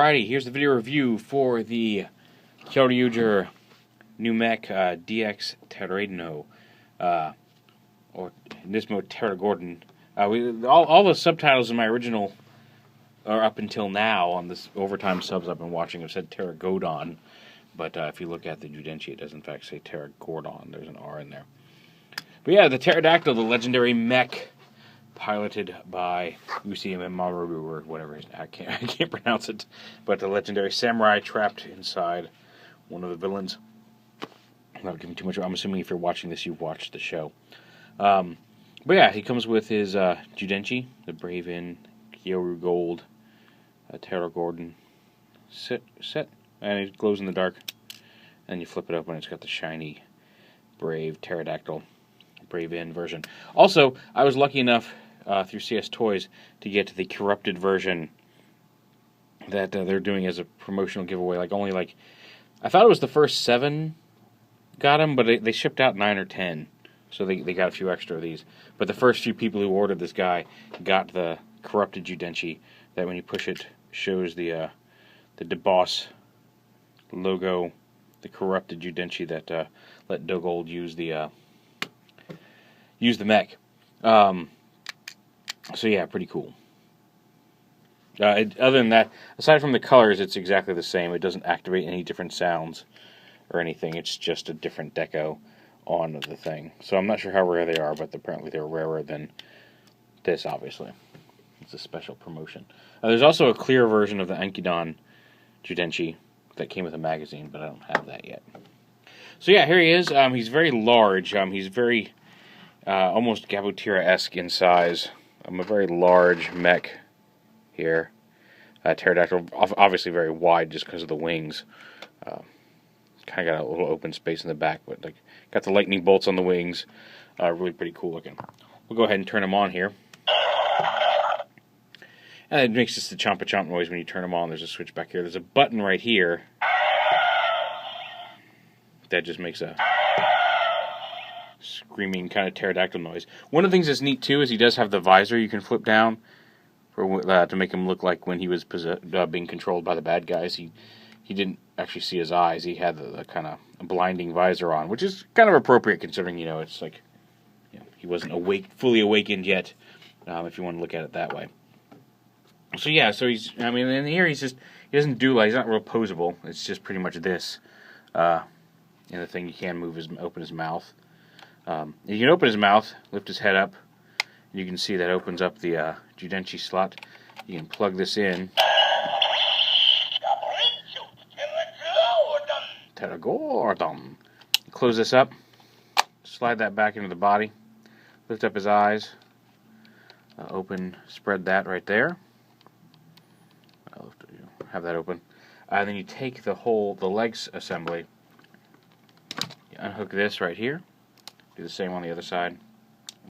Alrighty, here's the video review for the Kyoryuger new mech DX Pterainden-oh, or in this mode Pteragordon. All the subtitles in my original, or up until now on this overtime subs I've been watching, have said Pteragordon, but if you look at the Zyudenchi, it does in fact say Pteragordon. There's an R in there. But yeah, the pterodactyl, the legendary mech, piloted by Maru or whatever his name. I can't pronounce it, but the legendary samurai trapped inside one of the villains. I'm not giving too much. I'm assuming if you're watching this, you've watched the show. But yeah, he comes with his Zyudenchi, the Brave-in KyoryuGold Pteragordon set, and it glows in the dark. And you flip it open, it's got the shiny Brave pterodactyl Brave-in version. Also, I was lucky enough through CStoys to get the corrupted version that they're doing as a promotional giveaway. I thought it was the first 7 got them, but they shipped out 9 or 10, so they got a few extra of these. But the first few people who ordered this guy got the corrupted Zyudenchi that when you push it shows the Deboss logo, the corrupted Zyudenchi that let KyoryuGold use the mech. So yeah, pretty cool. Other than that, aside from the colors, it's exactly the same. It doesn't activate any different sounds or anything. It's just a different deco on the thing. So I'm not sure how rare they are, but apparently they're rarer than this, obviously. It's a special promotion. There's also a clear version of the Ankidon Zyudenchi that came with a magazine, but I don't have that yet. So yeah, here he is. He's very large. He's very almost Gabutira-esque in size. A very large mech here. Pterodactyl, obviously very wide just because of the wings. Kind of got a little open space in the back, but got the lightning bolts on the wings. Really pretty cool looking. We'll go ahead and turn them on here. And it makes just the chompa-chomp noise when you turn them on. There's a switch back here. There's a button right here that just makes a screaming kind of pterodactyl noise. One of the things that's neat too is he does have the visor you can flip down for to make him look like when he was being controlled by the bad guys. He didn't actually see his eyes. He had the kind of blinding visor on, which is kind of appropriate considering it's like he wasn't fully awakened yet. If you want to look at it that way. So yeah, so he's and here he doesn't do he's not real posable. It's just pretty much this. And the thing you can open his mouth. You can open his mouth, lift his head up, and you can see that opens up the Zyudenchi slot. You can plug this in. Pteragordon. Close this up, slide that back into the body, lift up his eyes, spread that right there. Have that open. Then you take the legs assembly, you unhook this right here. Do the same on the other side.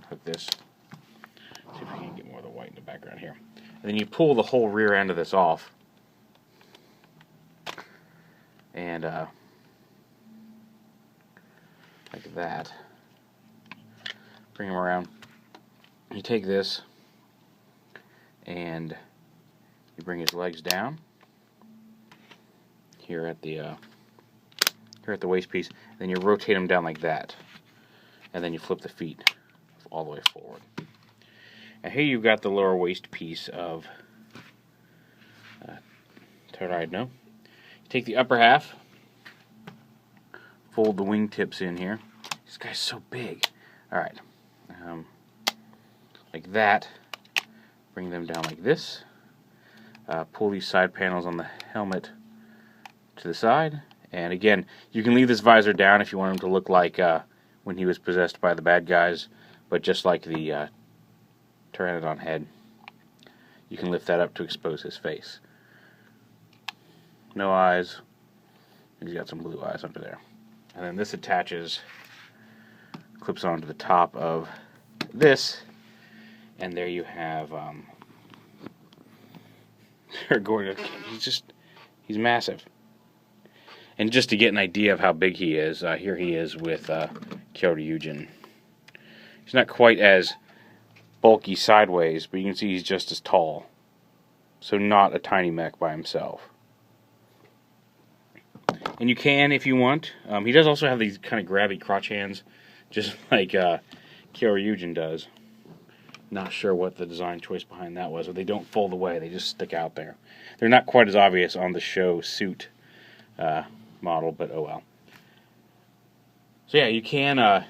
Hook this. See if we can get more of the white in the background here. And then you pull the whole rear end of this off. And like that. Bring him around. You take this and you bring his legs down here at the waist piece. And then you rotate him down like that. And then you flip the feet all the way forward. And here you've got the lower waist piece of Pterainden-oh. You take the upper half, fold the wingtips in here. This guy's so big. Alright. Like that. Bring them down like this. Pull these side panels on the helmet to the side. And again, you can leave this visor down if you want him to look like when he was possessed by the bad guys, but just like the Pteranodon head, you can lift that up to expose his face. No eyes. He's got some blue eyes under there. And then this clips onto the top of this, and there you have Gordon. He's massive. And just to get an idea of how big he is, here he is with Kyoryugen. He's not quite as bulky sideways, but you can see he's just as tall. So not a tiny mech by himself. And you can if you want. He does also have these kind of grabby crotch hands, just like Kyoryuger does. Not sure what the design choice behind that was, but they don't fold away, they just stick out there. They're not quite as obvious on the show suit model, but oh well. So yeah, you can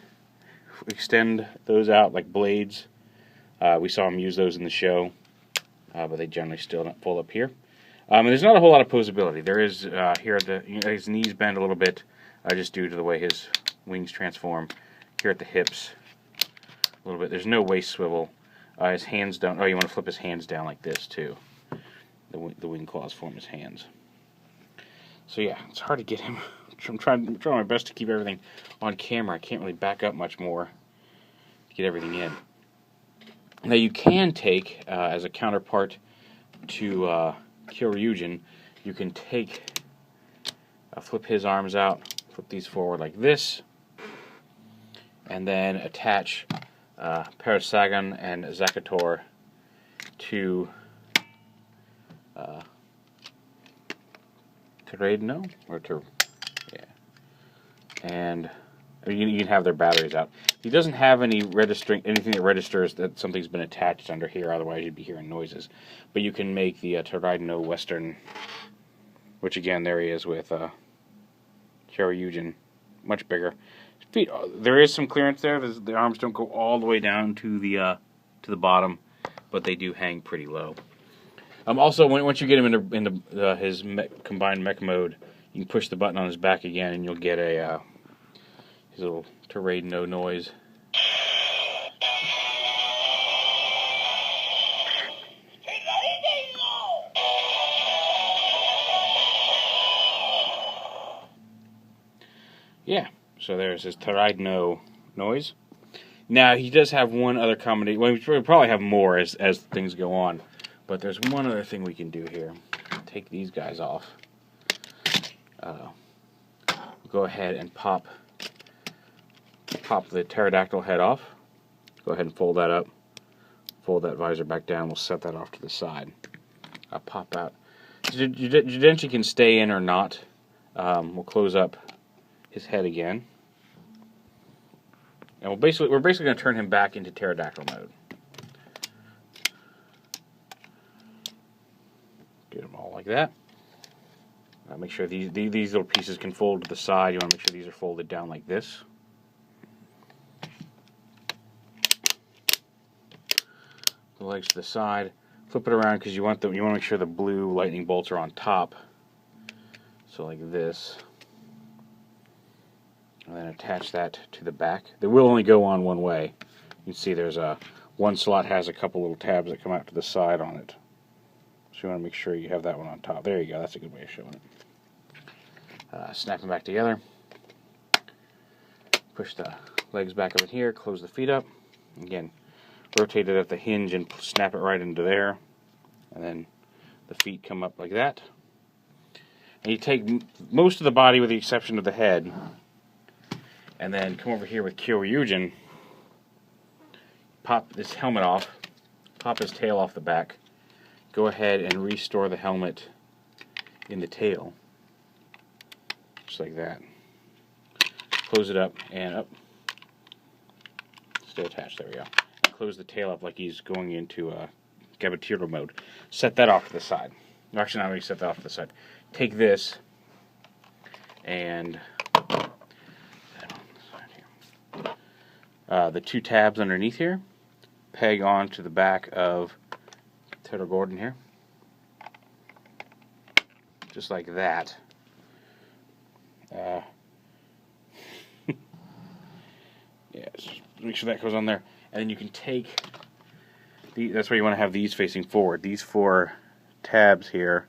extend those out like blades. We saw him use those in the show, but they generally still don't fold up here. And there's not a whole lot of posability. There is here at the his knees bend a little bit, just due to the way his wings transform. Here at the hips, a little bit. There's no waist swivel. His hands don't. Oh, you want to flip his hands down like this too. The wing claws form his hands. So yeah, it's hard to get him. I'm trying my best to keep everything on camera. I can't really back up much more to get everything in. Now you can take, as a counterpart to Kyoryuger, you can take, flip his arms out, flip these forward like this, and then attach Pteragordon and Zyudenchi to Pterainden-oh, and you can have their batteries out. He doesn't have anything that registers that something's been attached under here, otherwise you'd be hearing noises. But you can make the Pterainden-oh Western, which again, there he is with Kyoryuger, much bigger. Feet, there is some clearance there. The arms don't go all the way down to the bottom, but they do hang pretty low. Also, once you get him into his combined mech mode, you can push the button on his back again, and you'll get his little Pterainden-oh noise. Yeah, so there's his Pterainden-oh noise. Now, he does have one other combination. Well, we'll probably have more as things go on. But there's one other thing we can do here. Take these guys off. Go ahead and pop the pterodactyl head off. Go ahead and fold that up. Fold that visor back down. We'll set that off to the side. I'll pop out. Zyudenchi can stay in or not. We'll close up his head again. And we're basically going to turn him back into pterodactyl mode. Get them all like that. Make sure these little pieces can fold to the side. You want to make sure these are folded down like this. The legs to the side. Flip it around because you want to make sure the blue lightning bolts are on top. So like this. And then attach that to the back. They will only go on one way. You can see there's one slot has a couple little tabs that come out to the side on it. So you want to make sure you have that one on top. There you go. That's a good way of showing it. Snap them back together. Push the legs back up in here. Close the feet up. Again, rotate it at the hinge and snap it right into there. And then the feet come up like that. And you take most of the body with the exception of the head. And then come over here with Kyoryuger. Pop this helmet off. Pop his tail off the back. Go ahead and restore the helmet in the tail. Just like that. Close it up and up. Stay attached, there we go. And close the tail up like he's going into Gabatiro mode. Set that off to the side. Actually, not really set that off to the side. Take this and the two tabs underneath here, peg onto the back of Pteragordon here, just like that. Yeah, just make sure that goes on there, and then you can take that's why you want to have these facing forward. These four tabs here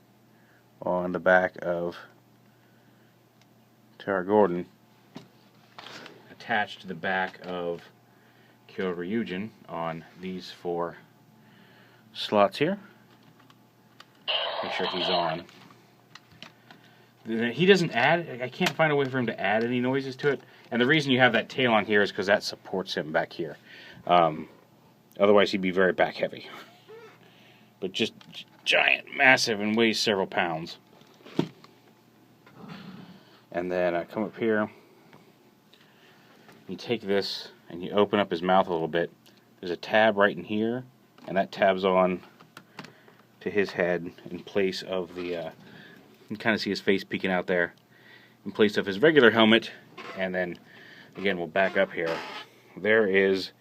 on the back of Pteragordon attached to the back of Kyoryuger on these four slots here. Make sure he's on. He doesn't add, I can't find a way for him to add any noises to it. And the reason you have that tail on here is because that supports him back here. Otherwise he'd be very back heavy. But just giant, massive, and weighs several pounds. And then I come up here. You take this and you open up his mouth a little bit. There's a tab right in here, and that tabs on to his head in place of the, you can kind of see his face peeking out there, in place of his regular helmet. And then, again, we'll back up here. There is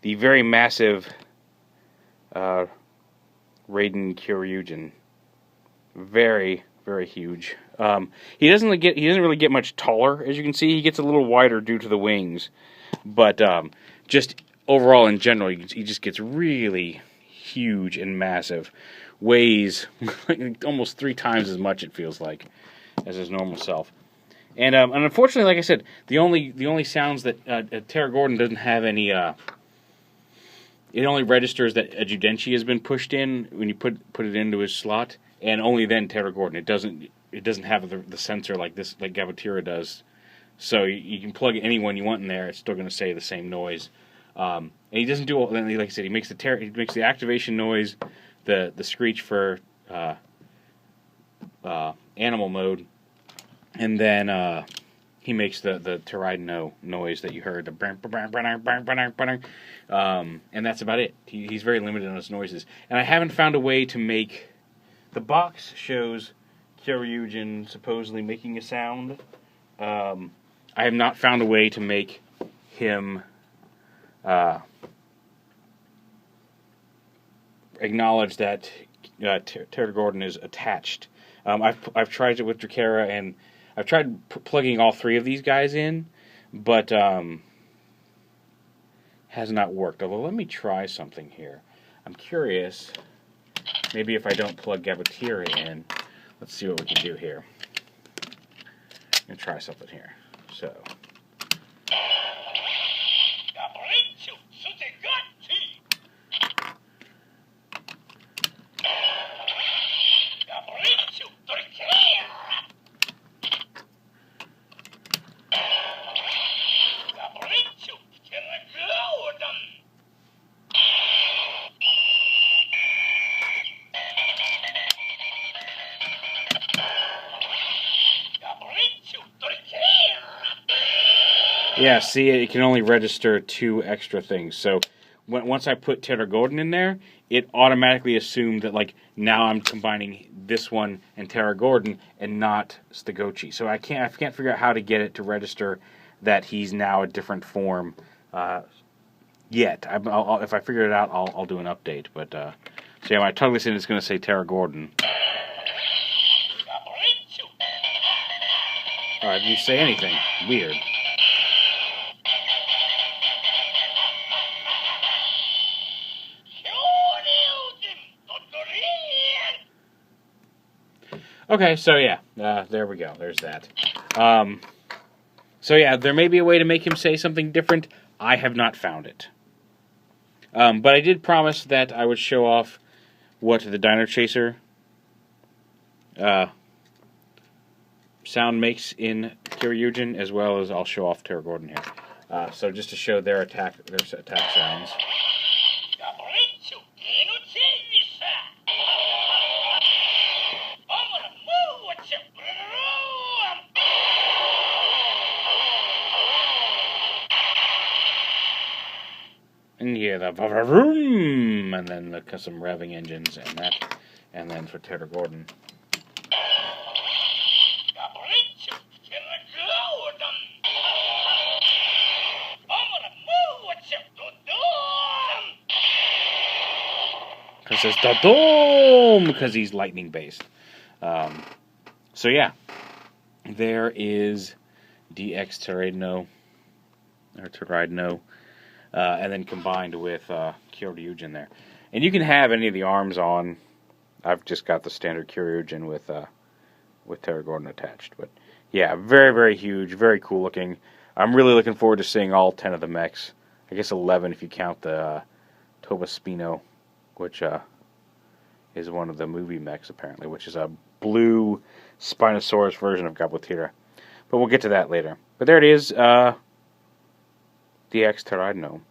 the very massive Kyoryuger. Very, very huge. He doesn't really get much taller, as you can see. He gets a little wider due to the wings, but just overall in general, he just gets really huge and massive. Weighs almost 3 times as much, it feels like, as his normal self. And unfortunately, like I said, the only sounds that Pteragordon doesn't have any. It only registers that a Zyudenchi has been pushed in when you put it into his slot, and only then Pteragordon. It doesn't have the sensor like Gabothera does. So you can plug any one you want in there; it's still going to say the same noise. And he doesn't do, like I said, he makes the activation noise, the screech for animal mode, and then he makes the Pterainden-oh noise that you heard, and that's about it. He's very limited on his noises, and I haven't found a way to make. The box shows Kyoryuger supposedly making a sound. I have not found a way to make him acknowledge that Pteragordon is attached. I've tried it with Drakera, and I've tried plugging all 3 of these guys in, but has not worked. Although, let me try something here. I'm curious. Maybe if I don't plug Gabothera in, let's see what we can do here. I'm going to try something here. So. Yeah, see, it can only register 2 extra things. So once I put Pteragordon in there, it automatically assumed that, like, now I'm combining this one and Pteragordon and not Zyudenchi. So I can't figure out how to get it to register that he's now a different form yet. If I figure it out, I'll do an update. But so yeah, my tug listen is going to say Pteragordon. All right, didn't say anything. Weird. Okay, so yeah, there we go. There's that. So yeah, there may be a way to make him say something different. I have not found it. But I did promise that I would show off what the Dino Chaser sound makes in Kyoryuger, as well as I'll show off Pteragordon here. So just to show their attack sounds. And yeah, the vroom, and then some revving engines and that, and then for Pteragordon. Because it says da-dom, because he's lightning based. So yeah, there is DX Pterainden-oh, or Pterainden-oh. And then combined with Kyoryuger in there. And you can have any of the arms on. I've just got the standard Kyoryuger with Pteragordon attached. But yeah, very, very huge, very cool looking. I'm really looking forward to seeing all 10 of the mechs. I guess 11 if you count the Tobaspino, which is one of the movie mechs apparently, which is a blue Spinosaurus version of Gabothera. But we'll get to that later. But there it is. DX Pterainden-oh.